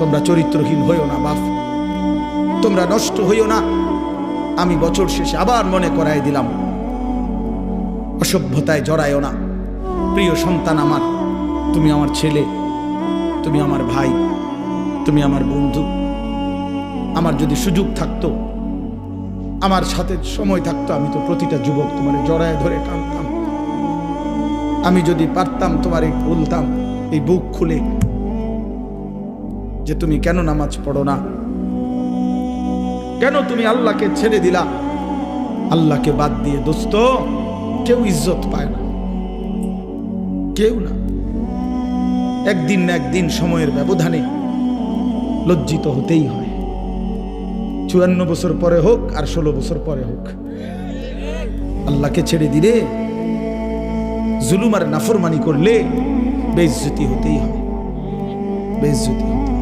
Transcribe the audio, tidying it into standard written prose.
তোমরা চরিত্রহীন হইও না বাপ, তোমরা নষ্ট হইও না। আমি বছর শেষে আবার মনে করাই দিলাম, অসভ্যতায় জড়ায়ও না। প্রিয় সন্তান আমার, তুমি আমার ছেলে, তুমি আমার ভাই, তুমি আমার বন্ধু। আমার যদি সুযোগ থাকতো, আমার সাথে সময় থাকতো, আমি তো প্রতিটা যুবক তোমার জড়ায় ধরে কাঁদতাম। আমি যদি পারতাম তোমারে বলতাম এই বুক খুলে যে তুমি কেন নামাজ পড়ো না, কেন তুমি আল্লাহকে ছেড়ে দিলা। আল্লাহকে বাদ দিয়ে দোস্ত কেউ ইজ্জত পায় না, কেউ না। একদিন না একদিন সময়ের ব্যবধানে লজ্জিত হতেই হয়। 54 বছর পরে হোক আর 16 বছর পরে হোক, আল্লাহকে ছেড়ে দিলে, জুলুম আর নাফরমানি করলে বেইজ্জতি হতেই হয়, বেইজ্জতি হতে হয়।